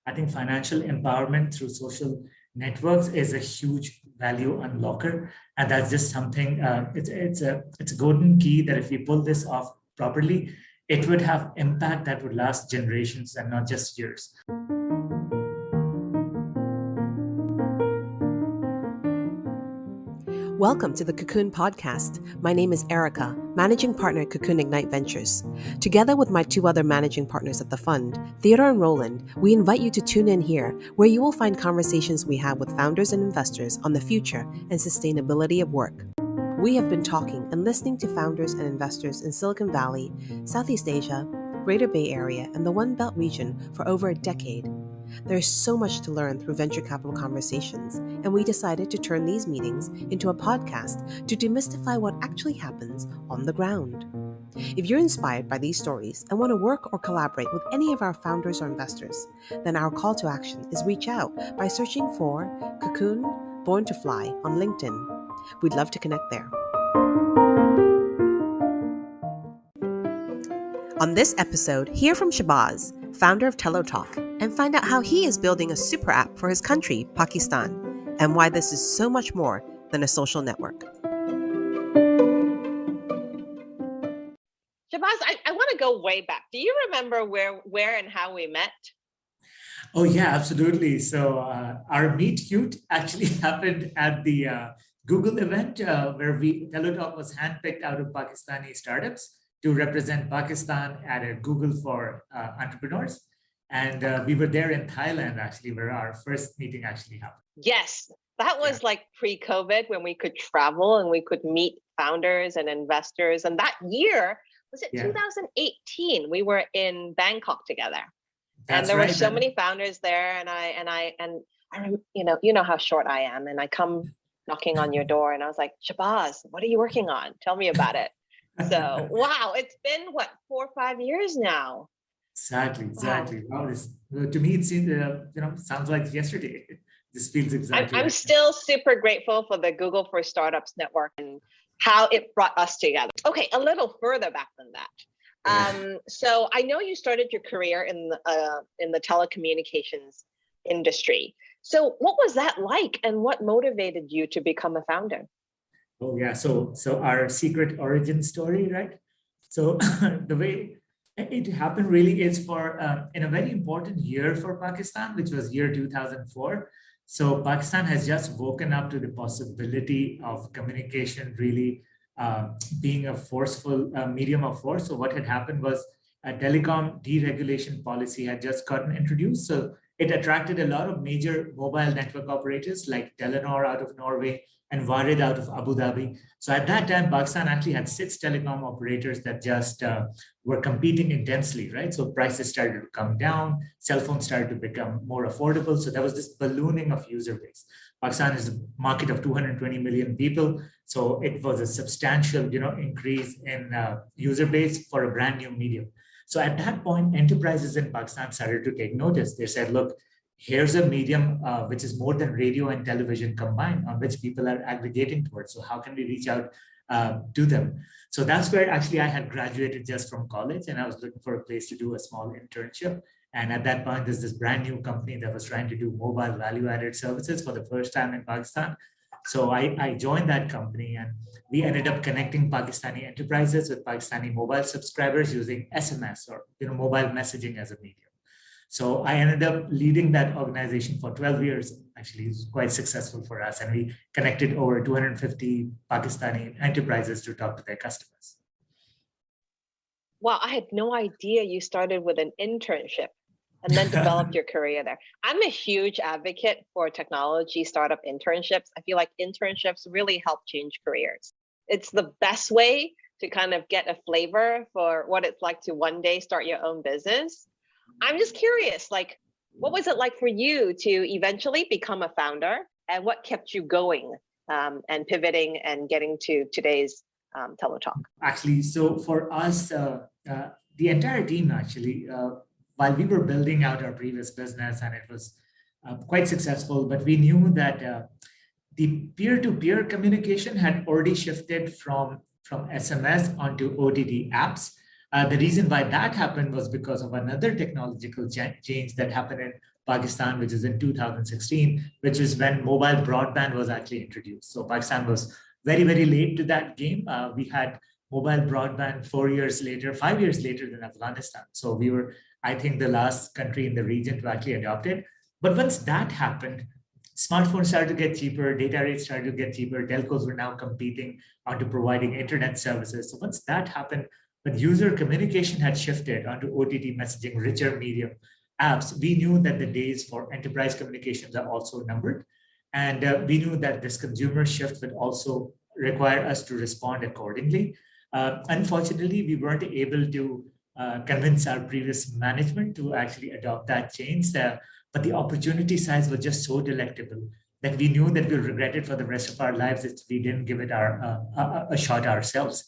I think financial empowerment through social networks is a huge value unlocker, and that's just something. It's a golden key that if we pull this off properly, it would have impact that would last generations and not just years. Welcome to the CoCoon podcast. My name is Erica, managing partner at CoCoon Ignite Ventures. Together with my two other managing partners at the fund, Theodore and Roland, we invite you to tune in here, where you will find conversations we have with founders and investors on the future and sustainability of work. We have been talking and listening to founders and investors in Silicon Valley, Southeast Asia, Greater Bay Area, and the One Belt region for over a decade. There's so much to learn through venture capital conversations, and we decided to turn these meetings into a podcast to demystify what actually happens on the ground. If you're inspired by these stories and want to work or collaborate with any of our founders or investors, then our call to action is reach out by searching for CoCoon Born to Fly on LinkedIn. We'd love to connect there. On this episode, hear from Shahbaz, founder of TelloTalk, and find out how he is building a super app for his country, Pakistan, and why this is so much more than a social network. Shahbaz, I want to go way back. Do you remember where and how we met? Oh yeah, absolutely. So our meet cute actually happened at the Google event where TelloTalk was handpicked out of Pakistani startups to represent Pakistan at a Google for entrepreneurs. And we were there in Thailand, actually, where our first meeting actually happened. Yes, that was like pre-COVID when we could travel and we could meet founders and investors. And that year, was it 2018? We were in Bangkok together. And there were so many founders there. And I you know how short I am. And I come knocking on your door and I was like, Shahbaz, what are you working on? Tell me about it. So, wow, it's been 4 or 5 years now. Exactly. Wow, to me, it seems, sounds like yesterday. This feels exactly. I'm still super grateful for the Google for Startups network and how it brought us together. Okay, a little further back than that. So I know you started your career in the telecommunications industry. So what was that like, and what motivated you to become a founder? Oh yeah, so our secret origin story, right? So the way it happened really is in a very important year for Pakistan, which was year 2004. So Pakistan has just woken up to the possibility of communication really being a forceful medium of force. So what had happened was a telecom deregulation policy had just gotten introduced. So it attracted a lot of major mobile network operators like Telenor out of Norway and Warid out of Abu Dhabi. So at that time, Pakistan actually had 6 telecom operators that just were competing intensely, right? So prices started to come down, cell phones started to become more affordable. So there was this ballooning of user base. Pakistan is a market of 220 million people. So it was a substantial, increase in user base for a brand new medium. So at that point, enterprises in Pakistan started to take notice. They said, look, here's a medium which is more than radio and television combined, on which people are aggregating towards. So how can we reach out to them? So that's where actually I had graduated just from college, and I was looking for a place to do a small internship. And at that point, there's this brand new company that was trying to do mobile value-added services for the first time in Pakistan. So I joined that company, and we ended up connecting Pakistani enterprises with Pakistani mobile subscribers using SMS or mobile messaging as a medium. So I ended up leading that organization for 12 years. Actually, it was quite successful for us. And we connected over 250 Pakistani enterprises to talk to their customers. Wow, I had no idea you started with an internship and then developed your career there. I'm a huge advocate for technology startup internships. I feel like internships really help change careers. It's the best way to kind of get a flavor for what it's like to one day start your own business. I'm just curious, what was it like for you to eventually become a founder, and what kept you going and pivoting and getting to today's TelloTalk? Actually, so for us, the entire team actually, while we were building out our previous business and it was quite successful, but we knew that the peer-to-peer communication had already shifted from SMS onto OTT apps. The reason why that happened was because of another technological change that happened in Pakistan, which is in 2016, which is when mobile broadband was actually introduced. So Pakistan was very, very late to that game. We had mobile broadband 4 years later, 5 years later than Afghanistan. So we were, I think, the last country in the region to actually adopt it. But once that happened, smartphones started to get cheaper, data rates started to get cheaper, telcos were now competing onto providing internet services. So once that happened, when user communication had shifted onto OTT messaging, richer medium apps, we knew that the days for enterprise communications are also numbered. And we knew that this consumer shift would also require us to respond accordingly. Unfortunately, we weren't able to convince our previous management to actually adopt that change. But the opportunity size was just so delectable that we knew that we'll regret it for the rest of our lives if we didn't give it a shot ourselves.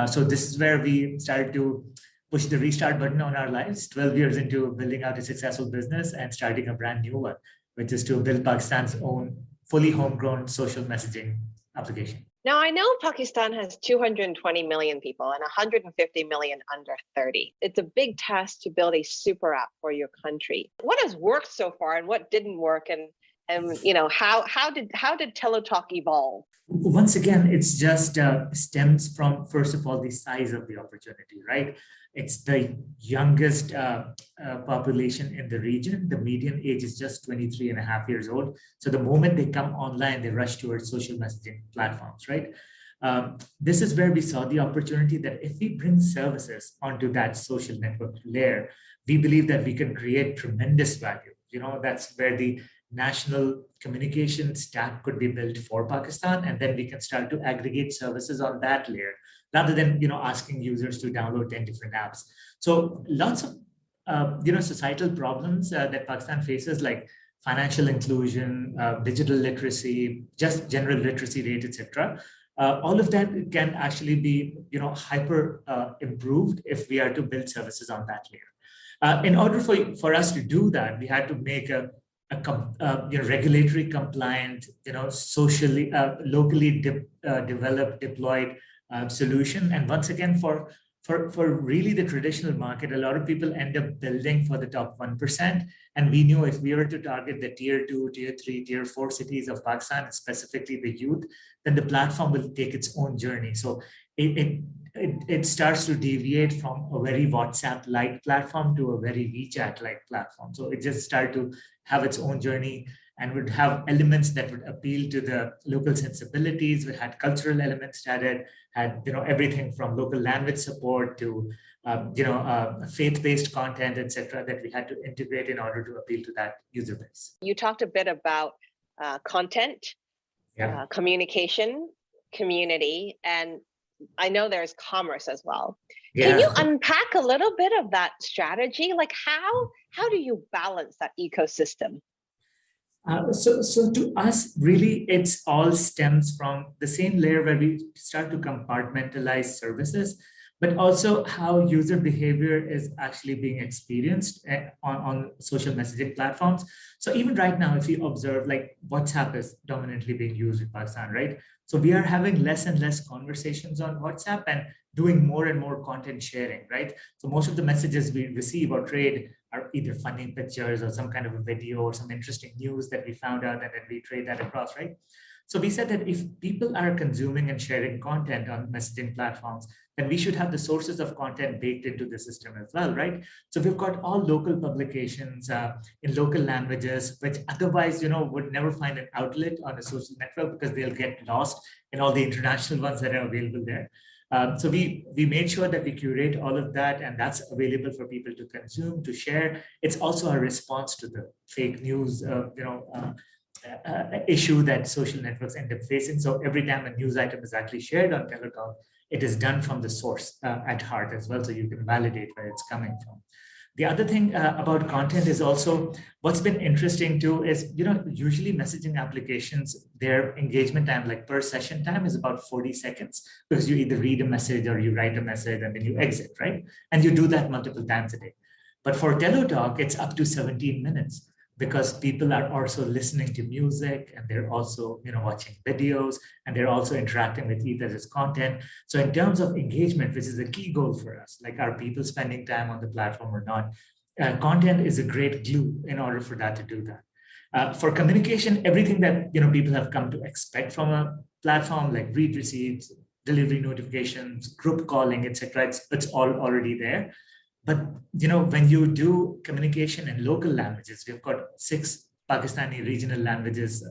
So this is where we started to push the restart button on our lives, 12 years into building out a successful business and starting a brand new one, which is to build Pakistan's own fully homegrown social messaging application. Now, I know Pakistan has 220 million people and 150 million under 30. It's a big task to build a super app for your country. What has worked so far and what didn't work? And you know, how did TelloTalk evolve? Once again, it's just stems from, first of all, the size of the opportunity, right? It's the youngest population in the region. The median age is just 23 and a half years old. So the moment they come online, they rush towards social messaging platforms, right? This is where we saw the opportunity that if we bring services onto that social network layer, we believe that we can create tremendous value. You know, that's where the national communication stack could be built for Pakistan, and then we can start to aggregate services on that layer rather than asking users to download 10 different apps. So lots of societal problems that Pakistan faces, like financial inclusion, digital literacy, just general literacy rate, etc. All of that can actually be hyper improved if we are to build services on that layer. In order for us to do that, we had to make a regulatory compliant, socially, locally developed, deployed solution. And once again, for really the traditional market, a lot of people end up building for the top 1%. And we knew if we were to target the tier 2, tier 3, tier 4 cities of Pakistan, specifically the youth, then the platform will take its own journey. So it starts to deviate from a very WhatsApp-like platform to a very WeChat-like platform. So it just started to have its own journey and would have elements that would appeal to the local sensibilities. We had cultural elements added, had everything from local language support to faith-based content, etc., that we had to integrate in order to appeal to that user base. You talked a bit about content, communication, community, and I know there's commerce as well. Yeah. Can you unpack a little bit of that strategy? Like how do you balance that ecosystem? So to us, really, it's all stems from the same layer where we start to compartmentalize services, but also how user behavior is actually being experienced on social messaging platforms. So even right now, if you observe, like WhatsApp is dominantly being used in Pakistan, right? So we are having less and less conversations on WhatsApp and doing more and more content sharing, right? So most of the messages we receive or trade are either funny pictures or some kind of a video or some interesting news that we found out, and then we trade that across, right? So we said that if people are consuming and sharing content on messaging platforms, then we should have the sources of content baked into the system as well, right? So we've got all local publications in local languages, which otherwise, would never find an outlet on a social network because they'll get lost in all the international ones that are available there. So we made sure that we curate all of that, and that's available for people to consume, to share. It's also a response to the fake news, issue that social networks end up facing. So every time a news item is actually shared on TelloTalk, it is done from the source at heart as well, so you can validate where it's coming from. The other thing about content is also what's been interesting too is, usually messaging applications, their engagement time, like per session time, is about 40 seconds because you either read a message or you write a message and then you exit, right? And you do that multiple times a day. But for TelloTalk, it's up to 17 minutes. because people are also listening to music, and they're also watching videos, and they're also interacting with each other's content. So in terms of engagement, which is a key goal for us, like are people spending time on the platform or not, content is a great glue in order for that to do that. For communication, everything that people have come to expect from a platform, like read receipts, delivery notifications, group calling, etc., it's all already there. But when you do communication in local languages, we've got 6 Pakistani regional languages,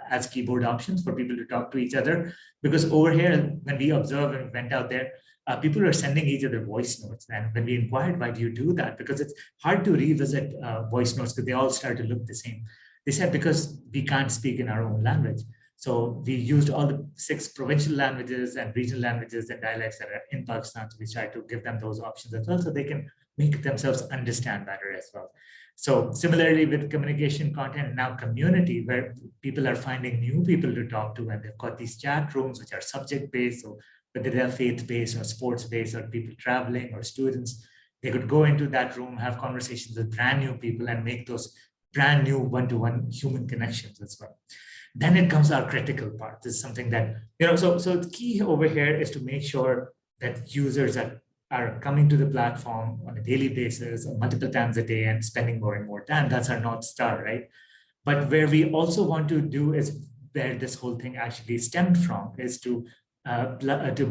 as keyboard options for people to talk to each other. Because over here, when we observe and went out there, people are sending each other voice notes. And when we inquired, why do you do that? Because it's hard to revisit voice notes because they all start to look the same. They said because we can't speak in our own language. So we used all the 6 provincial languages and regional languages and dialects that are in Pakistan. So we tried to give them those options as well, so they can make themselves understand better as well. So similarly with communication content, now community, where people are finding new people to talk to, and they've got these chat rooms which are subject-based, so whether they're faith-based or sports-based or people traveling or students, they could go into that room, have conversations with brand new people and make those brand new one-to-one human connections as well. Then it comes our critical part. This is something that, so the key over here is to make sure that users are coming to the platform on a daily basis or multiple times a day and spending more and more time. That's our North Star, right? But where we also want to do is where this whole thing actually stemmed from is to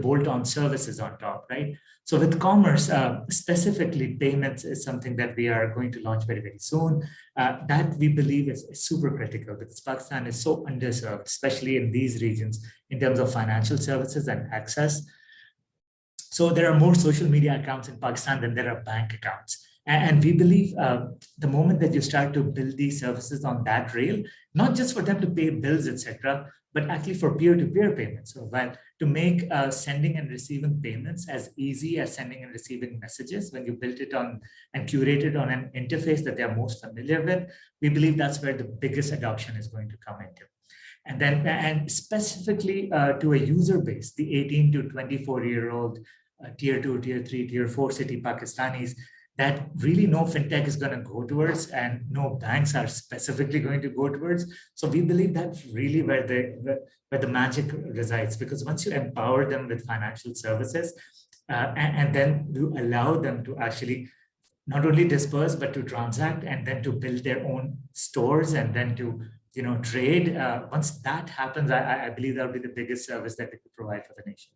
bolt on services on top, right? So with commerce, specifically payments is something that we are going to launch very, very soon. That we believe is super critical because Pakistan is so underserved, especially in these regions, in terms of financial services and access. So there are more social media accounts in Pakistan than there are bank accounts. And we believe the moment that you start to build these services on that rail, not just for them to pay bills, etc., but actually for peer-to-peer payments. So to make sending and receiving payments as easy as sending and receiving messages, when you built it on and curate it on an interface that they're most familiar with, we believe that's where the biggest adoption is going to come into. And specifically to a user base, the 18 to 24-year-old tier 2, tier 3, tier 4 city Pakistanis, that really no fintech is going to go towards and no banks are specifically going to go towards. So we believe that's really where the magic resides, because once you empower them with financial services and then you allow them to actually not only disperse, but to transact and then to build their own stores and then to trade. Once that happens, I believe that'll be the biggest service that we could provide for the nation.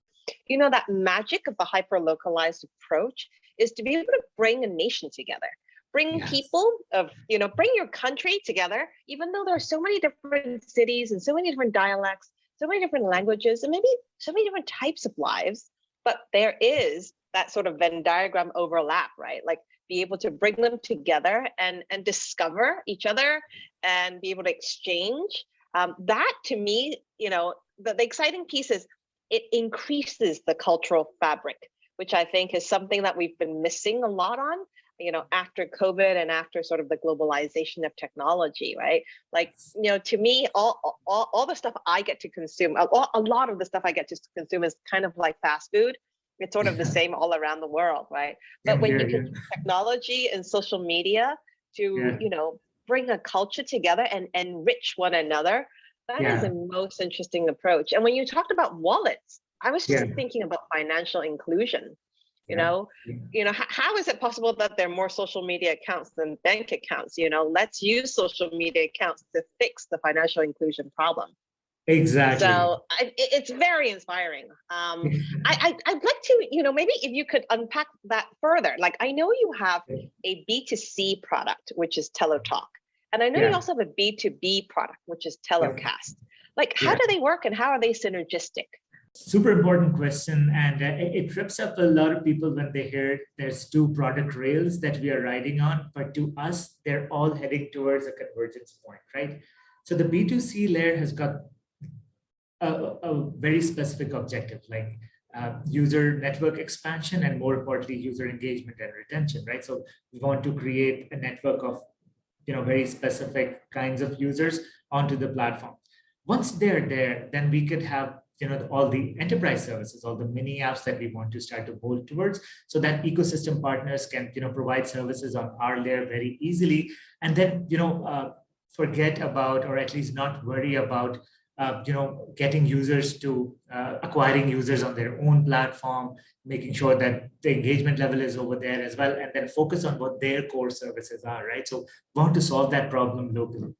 That magic of the hyper-localized approach is to be able to bring a nation together, bring people bring your country together, even though there are so many different cities and so many different dialects, so many different languages, and maybe so many different types of lives, but there is that sort of Venn diagram overlap, right? Like be able to bring them together and discover each other and be able to exchange. That to me, the exciting piece is it increases the cultural fabric, which I think is something that we've been missing a lot on, after COVID and after sort of the globalization of technology, right? Like, to me, all the stuff I get to consume, a lot of the stuff I get to consume is kind of like fast food. It's sort of the same all around the world, right? But when you can use technology and social media to, bring a culture together and enrich one another, that is the most interesting approach. And when you talked about wallets, I was just thinking about financial inclusion. How is it possible that there are more social media accounts than bank accounts? Let's use social media accounts to fix the financial inclusion problem. Exactly. So it's very inspiring. I'd like to, maybe if you could unpack that further. Like, I know you have a B2C product, which is TelloTalk. And I know you also have a B2B product, which is TelloCast. Like, how do they work and how are they synergistic? Super important question. And it trips up a lot of people when they hear there's 2 product rails that we are riding on. But to us, they're all heading towards a convergence point, right? So the B2C layer has got a very specific objective, like user network expansion and, more importantly, user engagement and retention, right? So we want to create a network of very specific kinds of users onto the platform. Once they're there, then we could have all the enterprise services, all the mini apps that we want to start to mold towards, so that ecosystem partners can provide services on our layer very easily, and then forget about, or at least not worry about getting users to acquiring users on their own platform, making sure that the engagement level is over there as well, and then focus on what their core services are, right? So we want to solve that problem locally.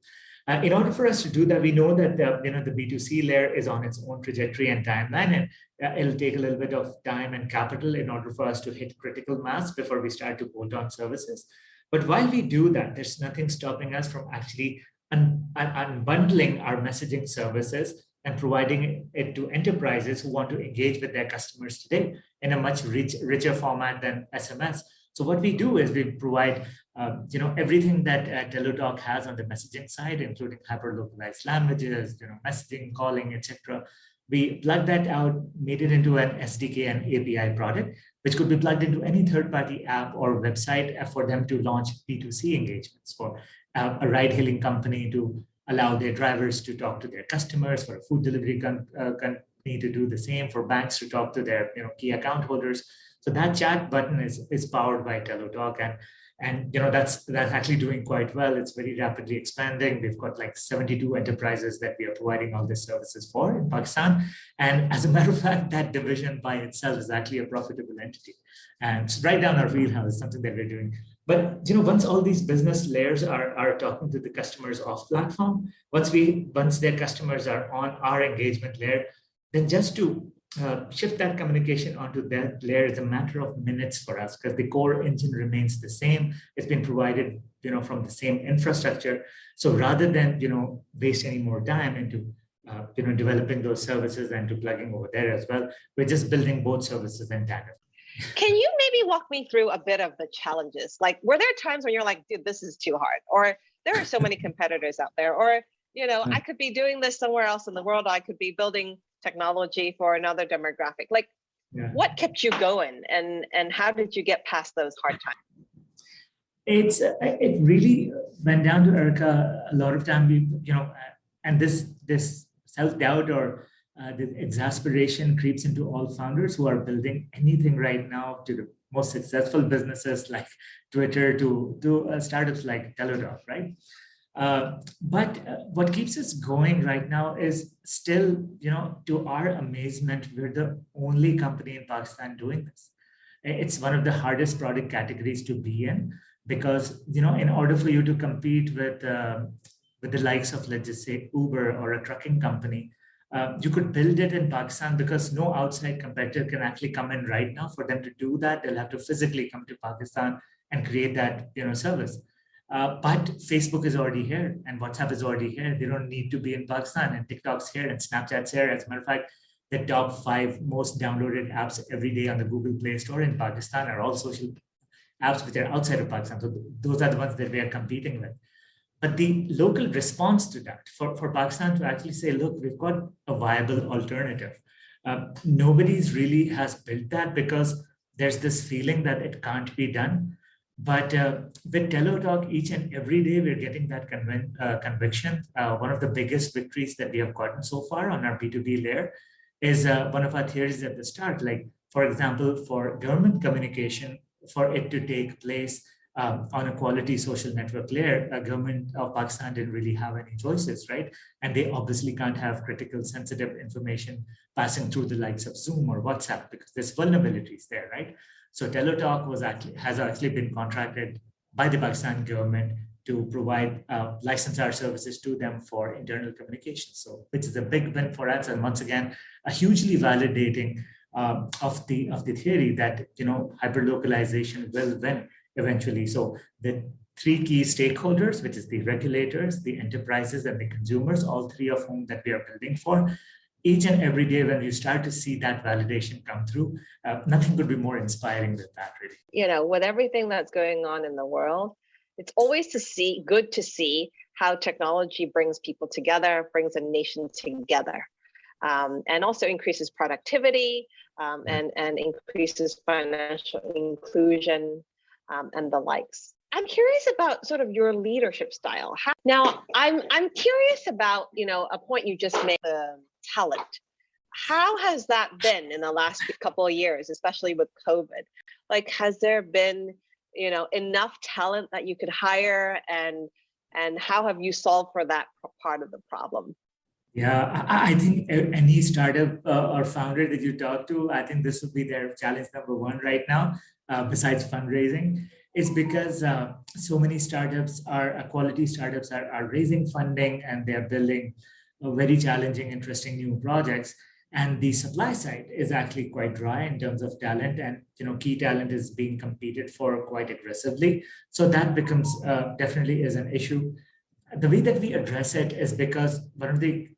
In order for us to do that, we know that the B2C layer is on its own trajectory and timeline, and it'll take a little bit of time and capital in order for us to hit critical mass before we start to bolt on services. But while we do that, there's nothing stopping us from actually unbundling our messaging services and providing it to enterprises who want to engage with their customers today in a much richer format than SMS. So what we do is we provide everything that TelloTalk has on the messaging side, including hyper-localized languages, messaging, calling, etc. We plug that out, made it into an SDK and API product, which could be plugged into any third-party app or website for them to launch B2C engagements, for a ride-hailing company to allow their drivers to talk to their customers, for a food delivery company to do the same, for banks to talk to their key account holders. So that chat button is powered by TelloTalk, and that's actually doing quite well. It's very rapidly expanding. We've got like 72 enterprises that we are providing all these services for in Pakistan. And as a matter of fact, that division by itself is actually a profitable entity. And it's right down our wheelhouse, something that we're doing. But once all these business layers are talking to the customers off platform, once their customers are on our engagement layer, then just to shift that communication onto that layer is a matter of minutes for us, because the core engine remains the same. It's been provided, from the same infrastructure. So rather than, waste any more time into, developing those services and to plugging over there as well, we're just building both services in tandem. Can you maybe walk me through a bit of the challenges? Like, were there times when you're like, dude, this is too hard, or there are so many competitors out there, or I could be doing this somewhere else in the world. I could be building technology for another demographic. Like, what kept you going, and how did you get past those hard times? It really went down to Erica. A lot of time and this self-doubt or the exasperation creeps into all founders who are building anything right now, to the most successful businesses like Twitter to startups like TelloTalk, right? But what keeps us going right now is still, to our amazement, we're the only company in Pakistan doing this. It's one of the hardest product categories to be in, because, in order for you to compete with the likes of, let's just say, Uber or a trucking company, you could build it in Pakistan because no outside competitor can actually come in right now. For them to do that, they'll have to physically come to Pakistan and create that, service. But Facebook is already here, and WhatsApp is already here. They don't need to be in Pakistan, and TikTok's here, and Snapchat's here. As a matter of fact, the top 5 most downloaded apps every day on the Google Play Store in Pakistan are all social apps which are outside of Pakistan. So those are the ones that we are competing with. But the local response to that, for Pakistan to actually say, look, we've got a viable alternative. Nobody's really has built that, because there's this feeling that it can't be done. But with TelloTalk, each and every day, we're getting that conviction. One of the biggest victories that we have gotten so far on our B2B layer is one of our theories at the start. Like, for example, for government communication, for it to take place on a quality social network layer, a government of Pakistan didn't really have any choices, right? And they obviously can't have critical, sensitive information passing through the likes of Zoom or WhatsApp, because there's vulnerabilities there, right? So TelloTalk has actually been contracted by the Pakistan government to provide license our services to them for internal communication. So, which is a big win for us, and once again, a hugely validating of the theory that hyperlocalization will win eventually. So the 3 key stakeholders, which is the regulators, the enterprises, and the consumers, all 3 of whom that we are building for, each and every day when you start to see that validation come through, nothing could be more inspiring than that, really. With everything that's going on in the world, it's always good to see how technology brings people together, brings a nation together, and also increases productivity and increases financial inclusion and the likes. I'm curious about sort of your leadership style. Now, I'm curious about, a point you just made, talent. How has that been in the last couple of years, especially with COVID? Like, has there been, enough talent that you could hire, and how have you solved for that part of the problem? Yeah, I think any startup or founder that you talk to, I think this would be their challenge number one right now, besides fundraising. It's because so many startups quality startups are raising funding and they're building very challenging, interesting new projects. And the supply side is actually quite dry in terms of talent, and key talent is being competed for quite aggressively. So that becomes definitely is an issue. The way that we address it is because one of the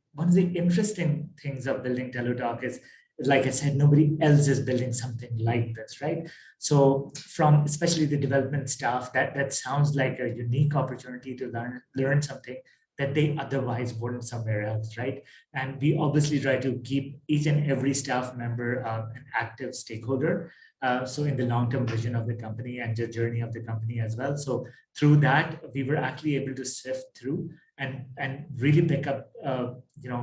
interesting things of building TelloTalk is, like I said, nobody else is building something like this, right? So from especially the development staff, that sounds like a unique opportunity to learn something that they otherwise wouldn't somewhere else, right? And we obviously try to keep each and every staff member an active stakeholder. So in the long-term vision of the company and the journey of the company as well. So through that, we were actually able to sift through and really pick up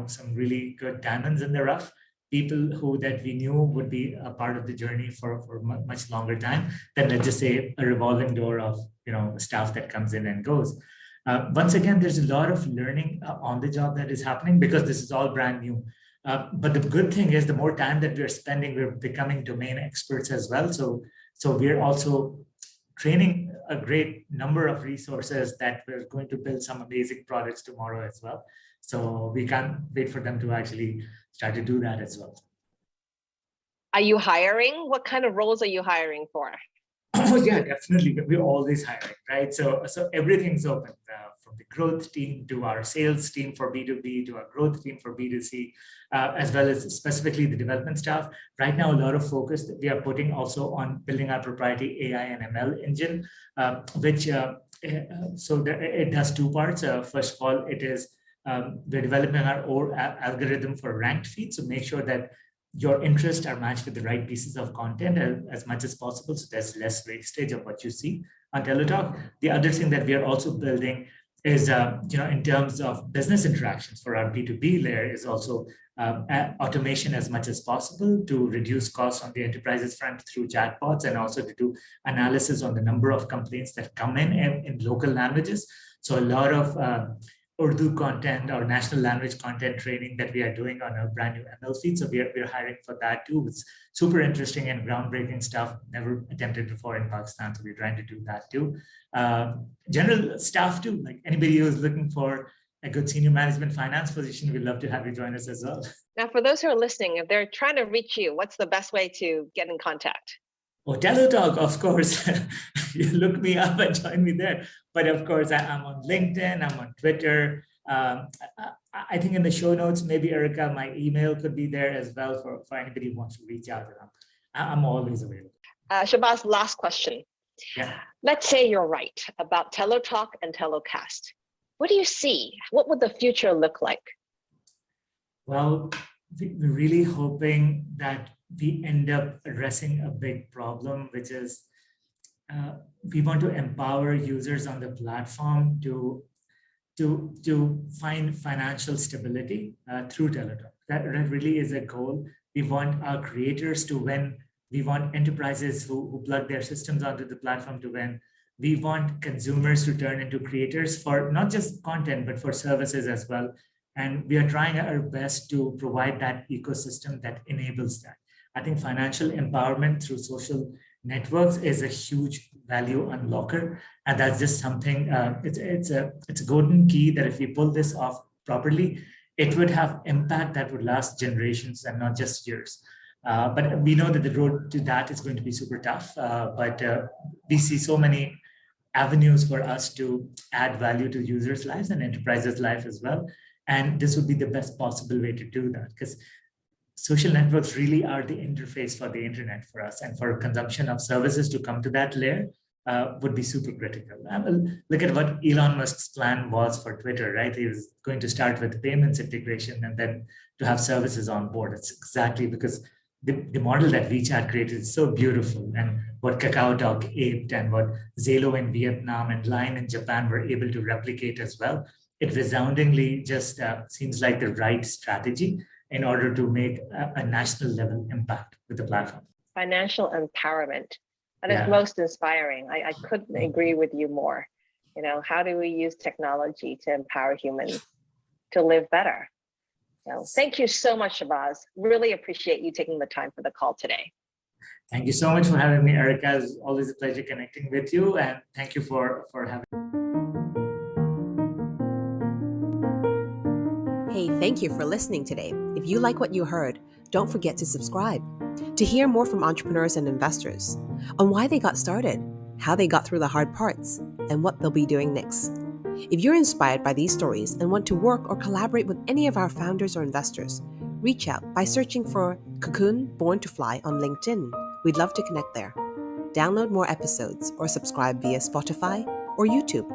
some really good diamonds in the rough, people who that we knew would be a part of the journey for much longer time than, let's just say, a revolving door of staff that comes in and goes. Once again, there's a lot of learning on the job that is happening because this is all brand new. But the good thing is, the more time that we're spending, we're becoming domain experts as well. So we're also training a great number of resources that we're going to build some amazing products tomorrow as well. So we can't wait for them to actually start to do that as well. Are you hiring? What kind of roles are you hiring for? Oh yeah, definitely. We're always hiring, right? So everything's open, from the growth team to our sales team for B2B to our growth team for B2C, as well as specifically the development staff. Right now, a lot of focus that we are putting also on building our proprietary AI and ML engine, which it does two parts. First of all, it is we're developing our own algorithm for ranked feeds, so make sure that your interests are matched with the right pieces of content as much as possible, so there's less wastage of what you see on TelloTalk. The other thing that we are also building is, in terms of business interactions for our B2B layer, is also automation as much as possible to reduce costs on the enterprises front through chatbots, and also to do analysis on the number of complaints that come in local languages. So a lot of Urdu content or national language content training that we are doing on a brand new ML feed. So we're hiring for that too. It's super interesting and groundbreaking stuff never attempted before in Pakistan. So we're trying to do that too. General staff too, like anybody who's looking for a good senior management finance position, we'd love to have you join us as well. Now, for those who are listening, if they're trying to reach you, what's the best way to get in contact? Oh, TelloTalk, of course. You look me up and join me there. But of course, I'm on LinkedIn, I'm on Twitter. I think in the show notes, maybe Erica, my email could be there as well for anybody who wants to reach out. I'm always available. Shahbaz, last question. Yeah. Let's say you're right about TelloTalk and TelloCast. What do you see? What would the future look like? Well, we're really hoping that we end up addressing a big problem, which is we want to empower users on the platform to find financial stability through TelloTalk. That really is a goal. We want our creators to win. We want enterprises who plug their systems onto the platform to win. We want consumers to turn into creators for not just content, but for services as well. And we are trying our best to provide that ecosystem that enables that. I think financial empowerment through social networks is a huge value unlocker, and that's just something. It's a golden key that if we pull this off properly, it would have impact that would last generations and not just years. But we know that the road to that is going to be super tough. But we see so many avenues for us to add value to users' lives and enterprises' life as well. And this would be the best possible way to do that, because social networks really are the interface for the internet for us, and for consumption of services to come to that layer would be super critical. Look at what Elon Musk's plan was for Twitter, right? He was going to start with payments integration and then to have services on board. It's exactly because the model that WeChat created is so beautiful, and what KakaoTalk aped and what Zalo in Vietnam and Line in Japan were able to replicate as well. It resoundingly just seems like the right strategy in order to make a national level impact with the platform. Financial empowerment. That is Yeah. most inspiring. I couldn't agree with you more. How do we use technology to empower humans to live better? Thank you so much, Shahbaz. Really appreciate you taking the time for the call today. Thank you so much for having me, Erica. It's always a pleasure connecting with you, and thank you for having me. Hey, thank you for listening today. If you like what you heard, don't forget to subscribe to hear more from entrepreneurs and investors on why they got started, how they got through the hard parts, and what they'll be doing next. If you're inspired by these stories and want to work or collaborate with any of our founders or investors, reach out by searching for CoCoon Born to Fly on LinkedIn. We'd love to connect there. Download more episodes or subscribe via Spotify or YouTube.